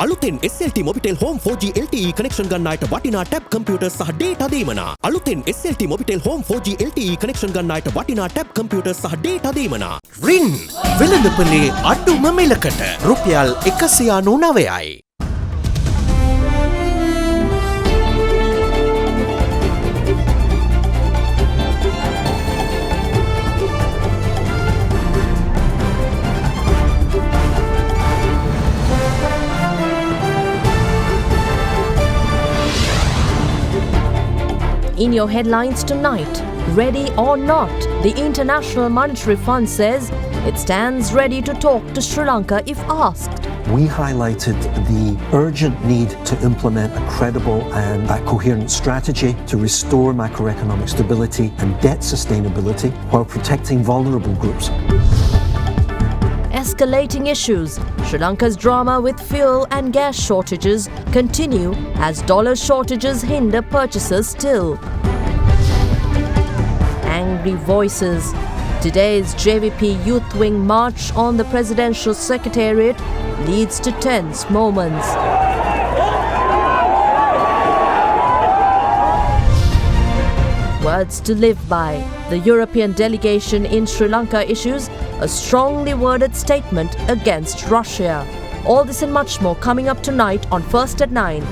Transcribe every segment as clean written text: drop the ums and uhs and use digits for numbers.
අලුතෙන් SLT Mobitel Home 4G LTE connection ගන්නායට වටිනා tab computer සහ data දීමනා. අලුතෙන් SLT Mobitel Home 4G LTE connection ගන්නායට වටිනා tab computer සහ data දීමනා. රින් වෙළඳපොලේ අඩුම මිලකට රුපියල් 199යි. In your headlines tonight, ready or not, the International Monetary Fund says it stands ready to talk to Sri Lanka if asked. We highlighted the urgent need to implement a credible and coherent strategy to restore macroeconomic stability and debt sustainability while protecting vulnerable groups. Escalating issues. Sri Lanka's drama with fuel and gas shortages continue as dollar shortages hinder purchases still. Angry voices. Today's JVP Youth Wing march on the Presidential Secretariat leads to tense moments. Words to live by. The European delegation in Sri Lanka issues a strongly worded statement against Russia. All this and much more coming up tonight on First at 9,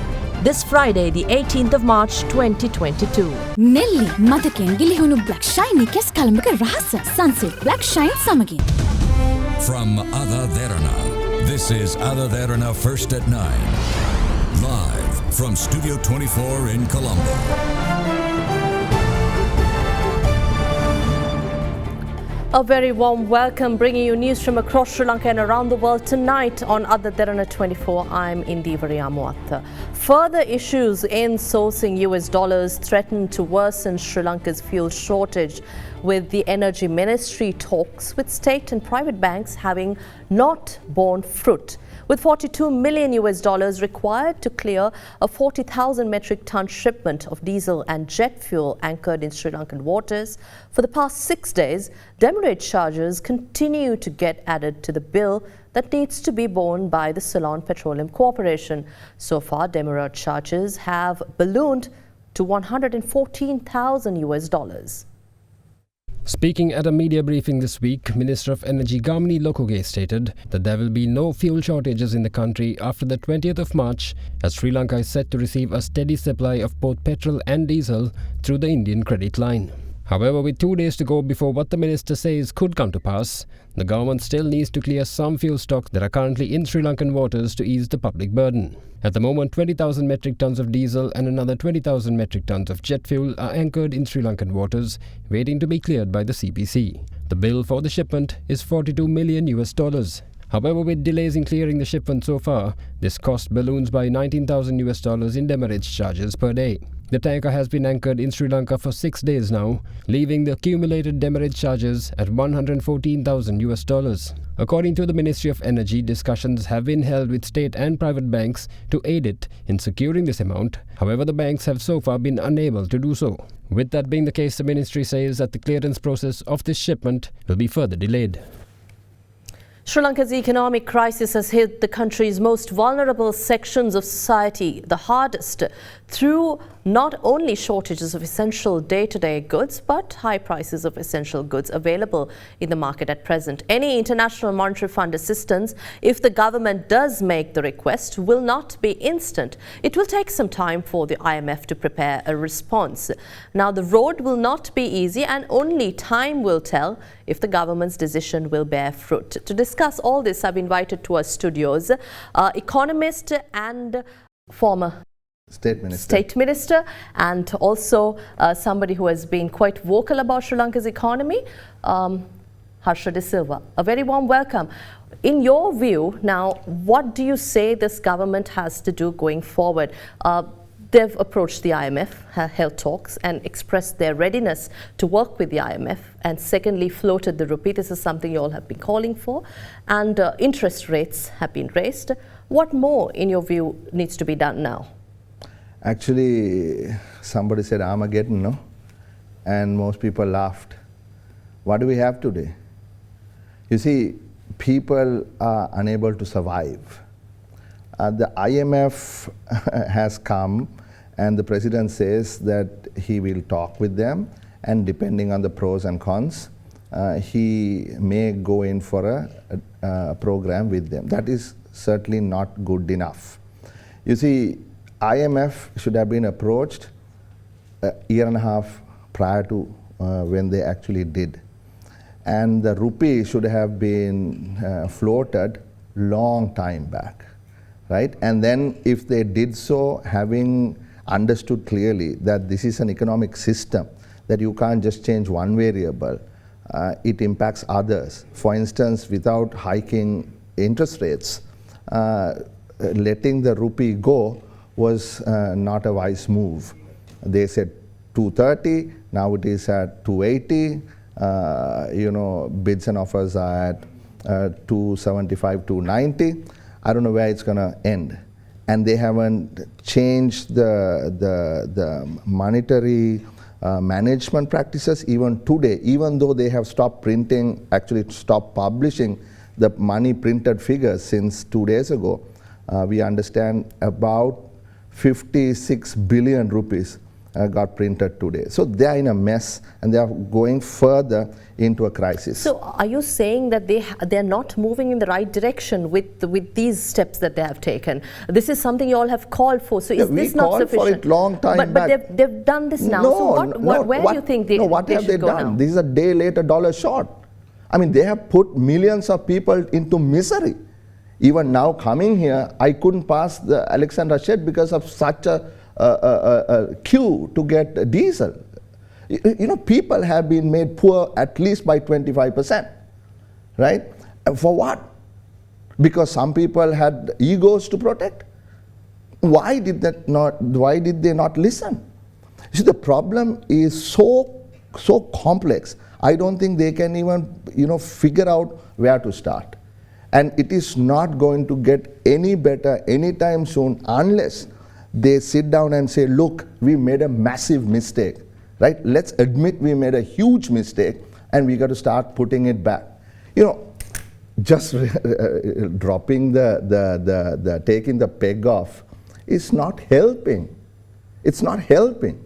this Friday, the 18th of March 2022. Nelly, මතකෙන් ගිලිහුණු black shiny කෙස් කලඹක රහස sunset black shine සමගින්. From AdaDerana, this is AdaDerana First at 9, live from Studio 24 in Colombo. A very warm welcome, bringing you news from across Sri Lanka and around the world tonight on AdaDerana 24. I'm Indivari Amuatha. Further issues in sourcing US dollars threaten to worsen Sri Lanka's fuel shortage, with the Energy Ministry talks with state and private banks having not borne fruit. With 42 million US dollars required to clear a 40,000 metric ton shipment of diesel and jet fuel anchored in Sri Lankan waters, for the past 6 days, demurrage charges continue to get added to the bill that needs to be borne by the Ceylon Petroleum Corporation. So far, demurrage charges have ballooned to 114,000 US dollars. Speaking at a media briefing this week, Minister of Energy Gamini Lokoge stated that there will be no fuel shortages in the country after the 20th of March, as Sri Lanka is set to receive a steady supply of both petrol and diesel through the Indian credit line. However, with 2 days to go before what the minister says could come to pass, the government still needs to clear some fuel stocks that are currently in Sri Lankan waters to ease the public burden. At the moment, 20,000 metric tons of diesel and another 20,000 metric tons of jet fuel are anchored in Sri Lankan waters, waiting to be cleared by the CPC. The bill for the shipment is 42 million US dollars. However, with delays in clearing the shipment so far, this cost balloons by 19,000 US dollars in demurrage charges per day. The tanker has been anchored in Sri Lanka for 6 days now, leaving the accumulated demurrage charges at 114,000 US dollars. According to the Ministry of Energy, discussions have been held with state and private banks to aid it in securing this amount. However, the banks have so far been unable to do so. With that being the case, the ministry says that the clearance process of this shipment will be further delayed. Sri Lanka's economic crisis has hit the country's most vulnerable sections of society the hardest, through not only shortages of essential day-to-day goods, but high prices of essential goods available in the market at present. Any International Monetary Fund assistance, if the government does make the request, will not be instant. It will take some time for the IMF to prepare a response. Now, the road will not be easy, and only time will tell if the government's decision will bear fruit. To discuss all this, I've invited to our studios economist and former State Minister, and also somebody who has been quite vocal about Sri Lanka's economy, Harsha De Silva. A very warm welcome. In your view, now, what do you say this government has to do going forward? They've approached the IMF, held talks and expressed their readiness to work with the IMF, and secondly floated the rupee. This is something you all have been calling for, and interest rates have been raised. What more, in your view, needs to be done now? Actually, somebody said Armageddon, no? And most people laughed. What do we have today? You see, people are unable to survive. The IMF has come, and the president says that he will talk with them, and depending on the pros and cons, he may go in for a program with them. That is certainly not good enough. You see, IMF should have been approached a year and a half prior to when they actually did. And the rupee should have been floated long time back, right? And then if they did so, having understood clearly that this is an economic system, that you can't just change one variable, it impacts others. For instance, without hiking interest rates, letting the rupee go was not a wise move. They said 230, now it is at 280. Bids and offers are at 275, 290. I don't know where it's going to end. And they haven't changed the monetary management practices even today, even though they have stopped printing, actually stopped publishing the money printed figures since 2 days ago. We understand about 56 billion rupees got printed today. So they are in a mess, and they are going further into a crisis. So are you saying that they're not moving in the right direction with these steps that they have taken? This is something you all have called for. So is this not sufficient? We called for it long time back. But they've done this now. So where do you think they what have they should go done? now? This is a day later dollar short. I mean, they have put millions of people into misery. Even now coming here, I couldn't pass the Alexandra Shed because of such a queue to get diesel. People have been made poor at least by 25%, right? And for what? Because some people had egos to protect. Why did they not listen? See, the problem is so complex. I don't think they can even figure out where to start. And it is not going to get any better anytime soon unless they sit down and say, look, we made a massive mistake, right? Let's admit we made a huge mistake, and we got to start putting it back. Just dropping taking the peg off is not helping. It's not helping.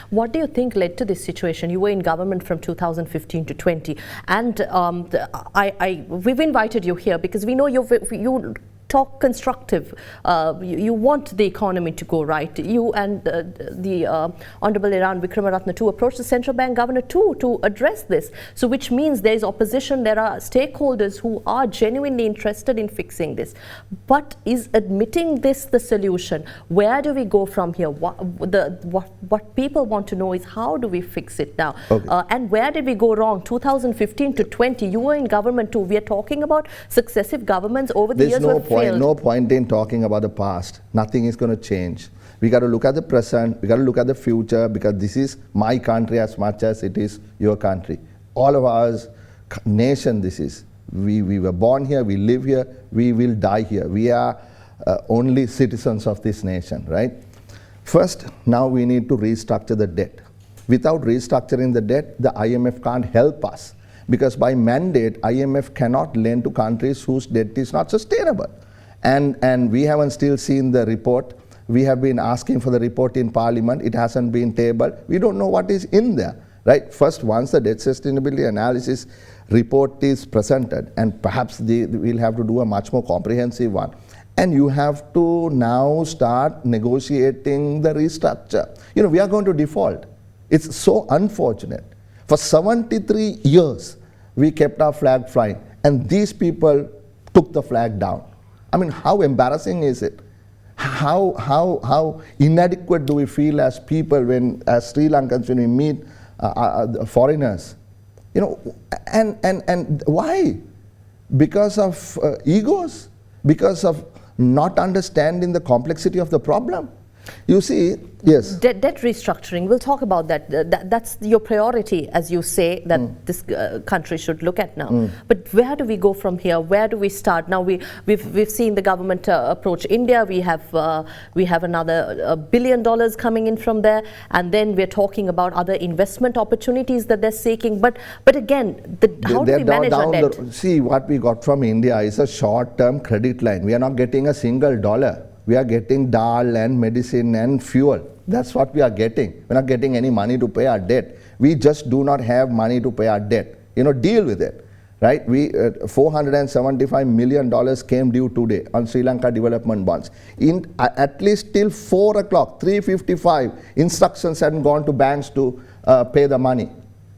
What do you think led to this situation? You were in government from 2015 to 20, and we've invited you here because we know you talk constructive. You want the economy to go right. You and the Honorable Iran Vikramaratne too approached the central bank governor too to address this. So which means there is opposition, there are stakeholders who are genuinely interested in fixing this. But is admitting this the solution? Where do we go from here? What people want to know is how do we fix it now? Okay. And where did we go wrong? 2015 to 20, you were in government too. We are talking about successive governments over the years. No point in talking about the past. Nothing is going to change. We got to look at the present. We got to look at the future, because this is my country as much as it is your country. All of ours, nation this is. We were born here, we live here, we will die here. We are only citizens of this nation, right? First, now we need to restructure the debt. Without restructuring the debt, the IMF can't help us. Because by mandate, IMF cannot lend to countries whose debt is not sustainable. And we haven't still seen the report. We have been asking for the report in Parliament. It hasn't been tabled. We don't know what is in there, right? First, once the debt sustainability analysis report is presented, and perhaps we'll have to do a much more comprehensive one. And you have to now start negotiating the restructure. We are going to default. It's so unfortunate. For 73 years, we kept our flag flying, and these people took the flag down. I mean, how embarrassing is it? How inadequate do we feel as people as Sri Lankans, when we meet foreigners? And why? Because of egos? Because of not understanding the complexity of the problem? You see, yes. Debt restructuring, we'll talk about that. That's your priority, as you say, that this country should look at now. But where do we go from here? Where do we start? Now we've seen the government approach India. We have another $1 billion coming in from there, and then we're talking about other investment opportunities that they're seeking. But again, how do we manage our debt? See, what we got from India is a short-term credit line. We are not getting a single dollar. We are getting dal and medicine and fuel. That's what we are getting. We're not getting any money to pay our debt. We just do not have money to pay our debt. Deal with it, right? We $475 million came due today on Sri Lanka development bonds. At least till 4 o'clock, 3:55, instructions hadn't gone to banks to pay the money,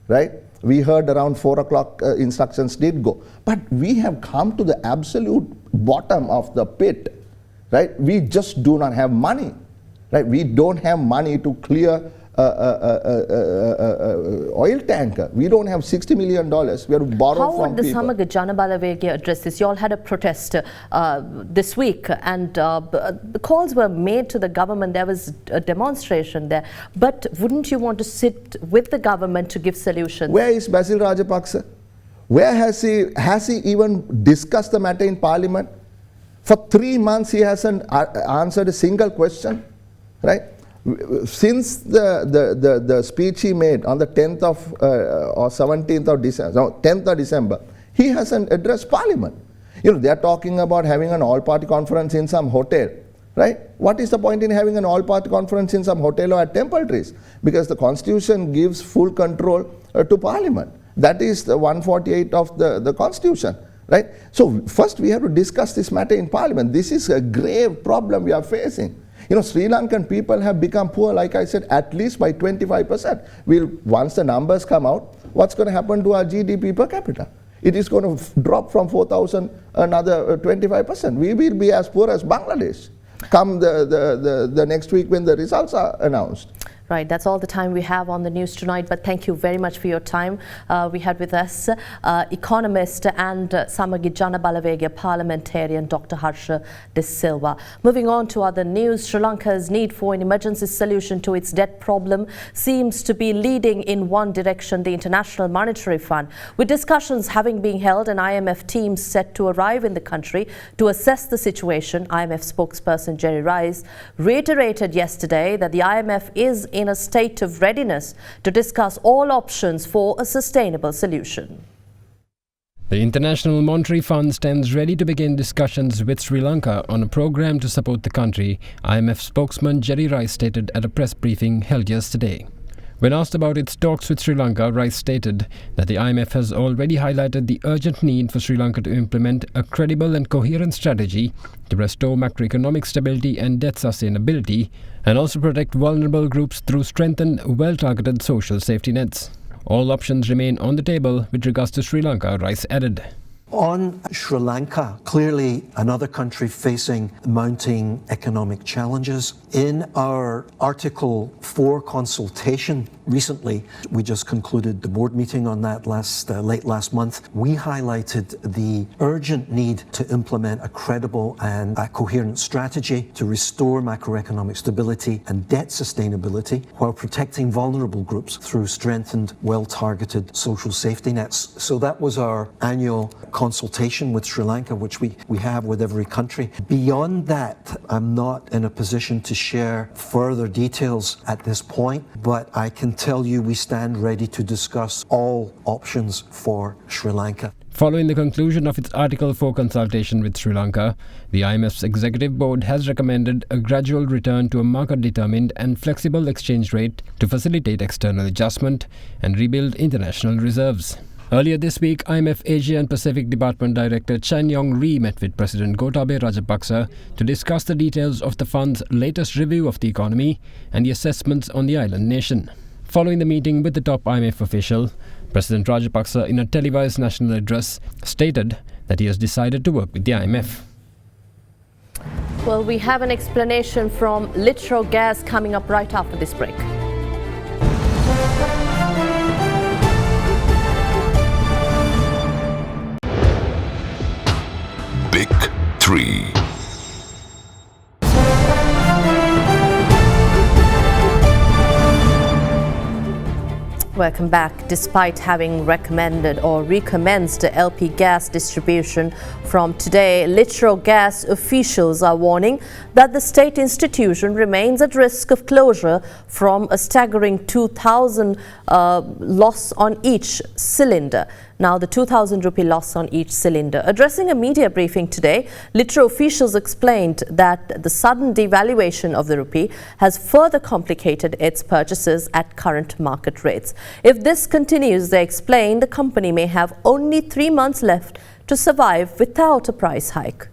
right? We heard around 4 o'clock instructions did go. But we have come to the absolute bottom of the pit. Right? We just do not have money. Right? We don't have money to clear oil tanker. We don't have $60 million. We have to borrow from people. How would the Samaga Janabalavegya address this? You all had a protest this week, and the calls were made to the government. There was a demonstration there. But wouldn't you want to sit with the government to give solutions? Where is Basil Rajapaksa? Where has he even discussed the matter in Parliament? For 3 months, he hasn't answered a single question, right? Since the speech he made on the 10th of or 17th of December, no, 10th of December, he hasn't addressed Parliament. They are talking about having an all-party conference in some hotel, right? What is the point in having an all-party conference in some hotel or at Temple Trees? Because the Constitution gives full control to Parliament. That is the 148 of the Constitution. Right? So first we have to discuss this matter in Parliament. This is a grave problem we are facing. Sri Lankan people have become poor, like I said, at least by 25%. Once the numbers come out, what's going to happen to our GDP per capita? It is going to drop from 4,000 another 25%. We will be as poor as Bangladesh come the next week when the results are announced. Right, that's all the time we have on the news tonight, but thank you very much for your time. We had with us economist and Samagi Janabalavegya parliamentarian Dr. Harsha De Silva. Moving on to other news, Sri Lanka's need for an emergency solution to its debt problem seems to be leading in one direction, the International Monetary Fund. With discussions having been held, an IMF team set to arrive in the country to assess the situation, IMF spokesperson Jerry Rice reiterated yesterday that the IMF is in a state of readiness to discuss all options for a sustainable solution. The International Monetary Fund stands ready to begin discussions with Sri Lanka on a program to support the country, IMF spokesman Jerry Rice stated at a press briefing held yesterday. When asked about its talks with Sri Lanka, Rice stated that the IMF has already highlighted the urgent need for Sri Lanka to implement a credible and coherent strategy to restore macroeconomic stability and debt sustainability, and also protect vulnerable groups through strengthened, well-targeted social safety nets. All options remain on the table with regards to Sri Lanka, Rice added. On Sri Lanka, clearly another country facing mounting economic challenges. In our Article 4 consultation recently, we just concluded the board meeting on that late last month. We highlighted the urgent need to implement a credible and a coherent strategy to restore macroeconomic stability and debt sustainability while protecting vulnerable groups through strengthened, well-targeted social safety nets. So that was our annual consultation with Sri Lanka, which we have with every country. Beyond that, I'm not in a position to share further details at this point, but I can tell you we stand ready to discuss all options for Sri Lanka. Following the conclusion of its Article 4 consultation with Sri Lanka, the IMF's executive board has recommended a gradual return to a market-determined and flexible exchange rate to facilitate external adjustment and rebuild international reserves. Earlier this week, IMF Asia and Pacific Department Director Chan Yong-ri met with President Gotabaya Rajapaksa to discuss the details of the fund's latest review of the economy and the assessments on the island nation. Following the meeting with the top IMF official, President Rajapaksa, in a televised national address, stated that he has decided to work with the IMF. Well, we have an explanation from Litro Gas coming up right after this break. Big 3. Welcome back. Despite having recommended or recommenced LP gas distribution from today, Litro gas officials are warning that the state institution remains at risk of closure from a staggering 2,000 loss on each cylinder. Now, the 2,000 rupee loss on each cylinder. Addressing a media briefing today, Litro officials explained that the sudden devaluation of the rupee has further complicated its purchases at current market rates. If this continues, they explain, the company may have only 3 months left to survive without a price hike.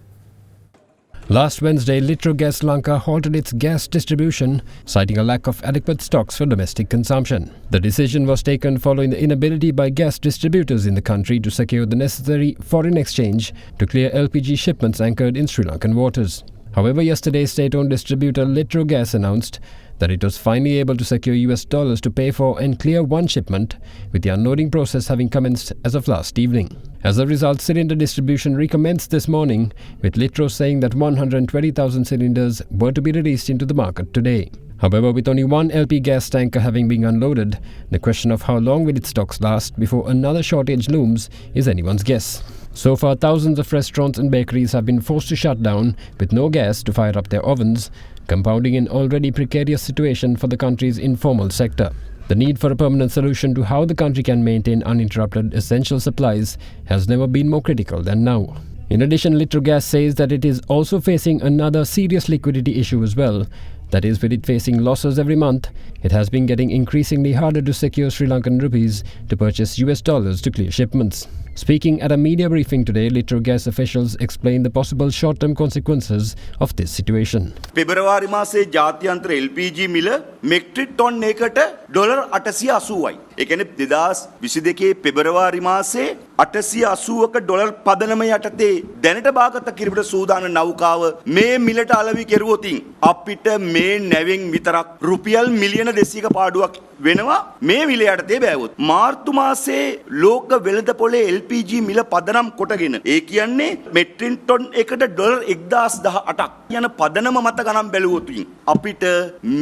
Last Wednesday, Litro Gas Lanka halted its gas distribution, citing a lack of adequate stocks for domestic consumption. The decision was taken following the inability by gas distributors in the country to secure the necessary foreign exchange to clear LPG shipments anchored in Sri Lankan waters. However, yesterday, state-owned distributor Litro Gas announced that it was finally able to secure US dollars to pay for and clear one shipment, with the unloading process having commenced as of last evening. As a result, cylinder distribution recommenced this morning, with Litro saying that 120,000 cylinders were to be released into the market today. However, with only one LP gas tanker having been unloaded, the question of how long will its stocks last before another shortage looms is anyone's guess. So far, thousands of restaurants and bakeries have been forced to shut down with no gas to fire up their ovens, compounding an already precarious situation for the country's informal sector. The need for a permanent solution to how the country can maintain uninterrupted essential supplies has never been more critical than now. In addition, Litro Gas says that it is also facing another serious liquidity issue as well. That is, with it facing losses every month, it has been getting increasingly harder to secure Sri Lankan rupees to purchase US dollars to clear shipments. Speaking at a media briefing today, Litro Gas officials explained the possible short-term consequences of this situation. පෙබරවාරි මාසයේ ජාත්‍යන්තර LPG මිල metric ton එකකට dollar 880යි. ඒ කියන්නේ 2022 පෙබරවාරි මාසයේ 880ක dollar පදනම යටතේ දැනට භාගත කිරීමට සූදානම් නෞකාව මේ මිලට අලෙවි කෙරුවොතින් අපිට මේ නැවෙන් විතරක් රුපියල් මිලියන 200ක පාඩුවක් වෙනවා මේ මිල යටතේ බෑවොත්. මාර්තු මාසයේ ලෝක වෙළඳපොලේ LPG මිල පදනම් කොටගෙන ඒ කියන්නේ මෙට්‍රික් ටොන් එකට ඩොලර් 1018ක් යන පදනම මත ගණන් බැලුවොතින් අපිට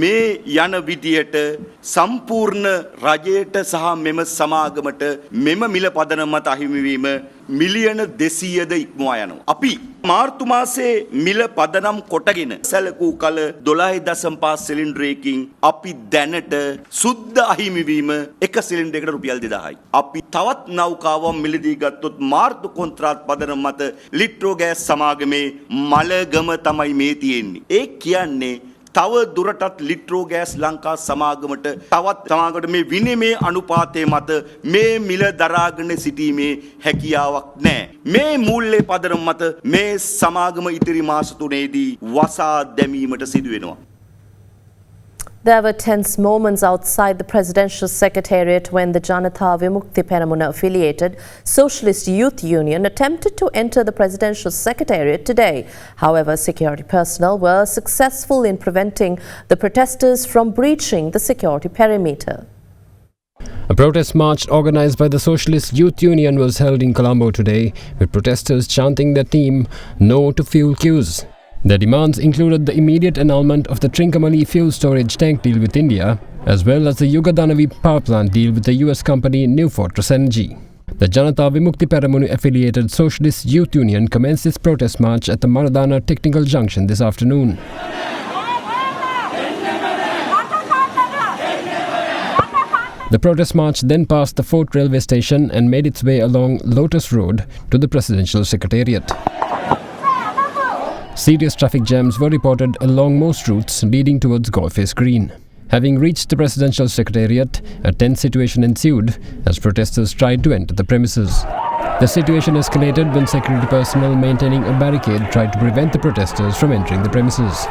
මේ යන විදියට සම්පූර්ණ රජයට සහ මෙම සමාගමට මෙම මිල පදනම මත අහිමිවීම මිලියන 200ද ඉක්මවා යනවා. අපි මාර්තු මාසයේ මිල පදනම් කොටගෙන සැලකූ කල 12.5 සිලින්ඩරයකින් අපි දැනට සුද්ධ අහිමිවීම එක සිලින්ඩරයකට රුපියල් 2000යි. අපි තවත් නෞකාවක් මිලදී ගත්තොත් මාර්තු කොන්ත්‍රාත් පදනම මත ලිට්‍රෝ ගෑස් සමාගමේ මලගම තමයි මේ තියෙන්නේ. ඒ කියන්නේ තව දුරටත් ලිට්‍රෝ ගෑස් ලංකා සමාගමට තවත් සමාගමට මේ විනිමය අනුපාතය මත මේ මිල දරාගෙන සිටීමේ හැකියාවක් නැහැ. මේ මූල්‍ය පදනම මත මේ සමාගම ඉදිරි මාස 3ේදී වසා දැමීමට සිදු වෙනවා. There were tense moments outside the presidential secretariat when the Janatha Vimukti Peramuna affiliated Socialist Youth Union attempted to enter the presidential secretariat today. However, security personnel were successful in preventing the protesters from breaching the security perimeter. A protest march organized by the Socialist Youth Union was held in Colombo today, with protesters chanting their theme, "No to fuel queues." Their demands included the immediate annulment of the Trincomalee fuel storage tank deal with India, as well as the Yugadanavi power plant deal with the US company New Fortress Energy. The Janatha Vimukti Peramunu affiliated Socialist Youth Union commenced its protest march at the Maradana Technical Junction this afternoon. The protest march then passed the Fort railway station and made its way along Lotus Road to the presidential secretariat. Serious traffic jams were reported along most routes leading towards Golface Green. Having reached the presidential secretariat, a tense situation ensued as protesters tried to enter the premises. The situation escalated when security personnel maintaining a barricade tried to prevent the protesters from entering the premises.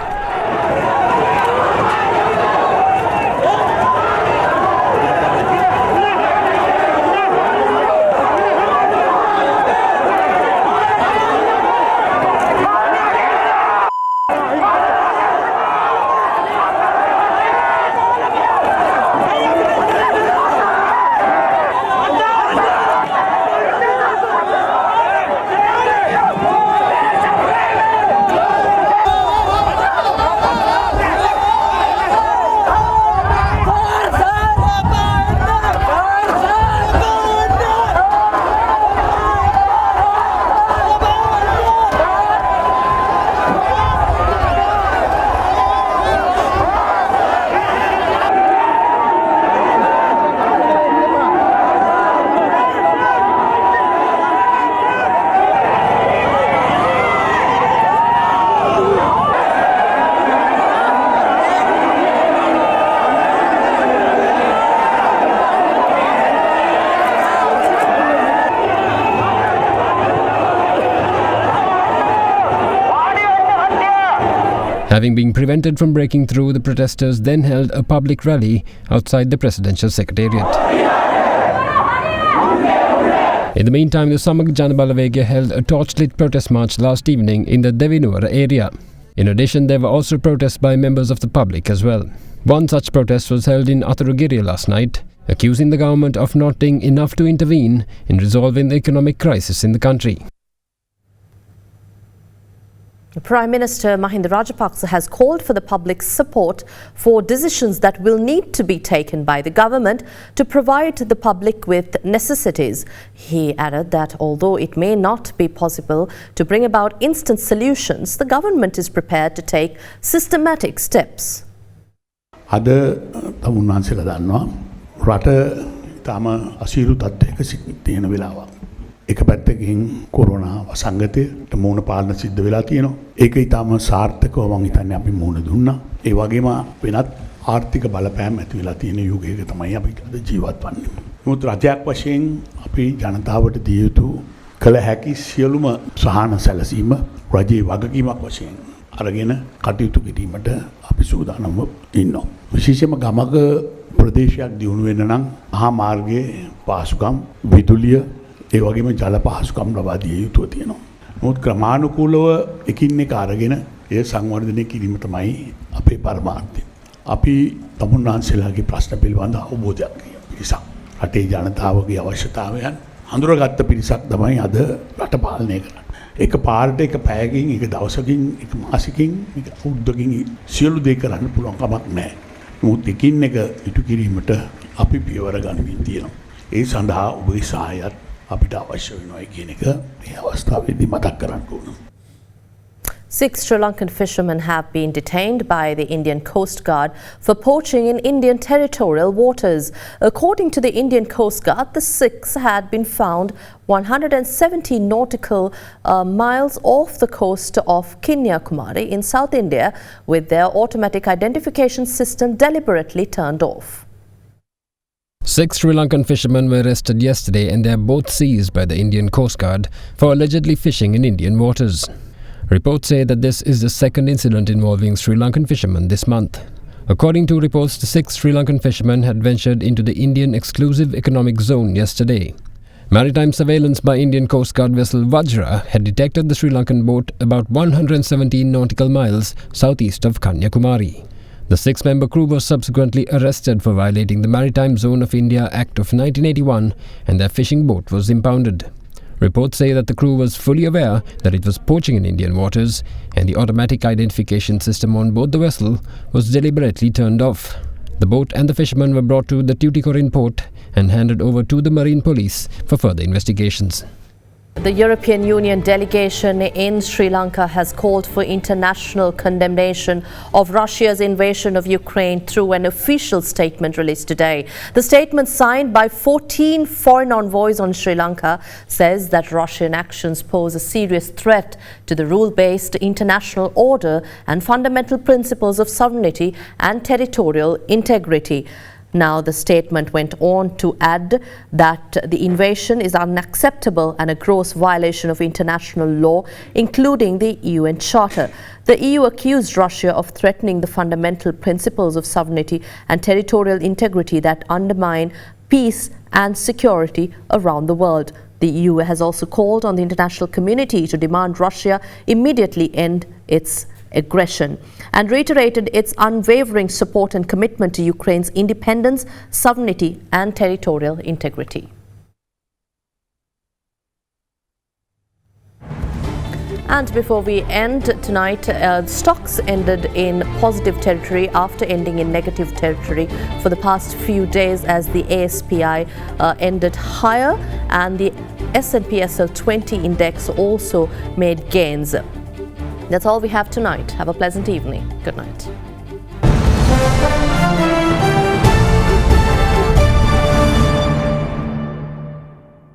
Having been prevented from breaking through, the protesters then held a public rally outside the presidential secretariat. In the meantime, the Samag Janabalawega held a torchlit protest march last evening in the Devinuwara area. In addition, there were also protests by members of the public as well. One such protest was held in Atharugiriya last night, accusing the government of not doing enough to intervene in resolving the economic crisis in the country. Prime Minister Mahinda Rajapaksa has called for the public's support for decisions that will need to be taken by the government to provide the public with necessities. He added that although it may not be possible to bring about instant solutions, the government is prepared to take systematic steps. අද තමුන්වහන්සේලා දන්නවා රට තාම අසීරු තත්ත්වයක තියෙන වෙලාවක්. එක පැත්තකින් කොරෝනා වසංගතයට මූණ පාලන සිද්ධ වෙලා තියෙනවා. ඒක ඊටාම සාර්ථකව මම හිතන්නේ අපි මූණ දුන්නා. ඒ වගේම වෙනත් ආර්ථික බලපෑම් ඇති වෙලා තියෙන යුගයක තමයි අපි අද ජීවත් වන්නේ. නමුත් රජයක් වශයෙන් අපි ජනතාවට දිය යුතු කළ හැකි සියලුම සහන සැලසීම රජයේ වගකීමක් වශයෙන් අරගෙන කටයුතු කිරීමට අපි සූදානම්ව ඉන්නවා. විශේෂයෙන්ම ගමක ප්‍රදේශයක් දියුණු වෙන්න නම් මහා මාර්ගයේ පහසුකම් විදුලිය ඒ වගේම ජල පහසුකම් ලබා දිය යුතුව තියෙනවා. නමුත් ක්‍රමානුකූලව එකින් එක අරගෙන ඒ සංවර්ධනය කිරීම තමයි අපේ පරමාර්ථය. අපි තමුන්වහන්සේලාගේ ප්‍රශ්න පිළිබඳ අවබෝධයක් පිරිසක් රටේ ජනතාවගේ අවශ්‍යතාවයන් හඳුනාගත්ත පිරිසක් තමයි අද රට පාලනය කරන්නේ. එක පාරට එක පැයකින් එක දවසකින් එක මාසෙකින් එක අවුරුද්දකින් සියලු දේ කරන්න පුළුවන් කමක් නැහැ. නමුත් එකින් එක ඉටු කිරීමට අපි පියවර ගනිමින් තියෙනවා. ඒ සඳහා ඔබේ සහායත් අපිට අවශ්‍ය වෙනවා කියන එක මේ අවස්ථාවේදී මතක් කරන්න ඕන. 6 Sri Lankan fishermen have been detained by the Indian Coast Guard for poaching in Indian territorial waters. According to the Indian Coast Guard, the 6 had been found 170 nautical miles off the coast of Kanyakumari in South India with their automatic identification system deliberately turned off. 6 Sri Lankan fishermen were arrested yesterday and they are both seized by the Indian Coast Guard for allegedly fishing in Indian waters. Reports say that this is the second incident involving Sri Lankan fishermen this month. According to reports, the 6 Sri Lankan fishermen had ventured into the Indian exclusive economic zone yesterday. Maritime surveillance by Indian Coast Guard vessel Vajra had detected the Sri Lankan boat about 117 nautical miles southeast of Kanyakumari. The 6-member crew was subsequently arrested for violating the Maritime Zone of India Act of 1981 and their fishing boat was impounded. Reports say that the crew was fully aware that it was poaching in Indian waters and the automatic identification system on board the vessel was deliberately turned off. The boat and the fishermen were brought to the Tuticorin port and handed over to the Marine Police for further investigations. The European Union delegation in Sri Lanka has called for international condemnation of Russia's invasion of Ukraine through an official statement released today. The statement, signed by 14 foreign envoys on Sri Lanka, says that Russian actions pose a serious threat to the rule-based international order and fundamental principles of sovereignty and territorial integrity. Now, the statement went on to add that the invasion is unacceptable and a gross violation of international law, including the UN Charter. The EU accused Russia of threatening the fundamental principles of sovereignty and territorial integrity that undermine peace and security around the world. The EU has also called on the international community to demand Russia immediately end its aggression and reiterated its unwavering support and commitment to Ukraine's independence, sovereignty and territorial integrity. And before we end tonight, stocks ended in positive territory after ending in negative territory for the past few days as the ASPI ended higher and the S&P SL20 index also made gains. That's all we have tonight. Have a pleasant evening. Good night.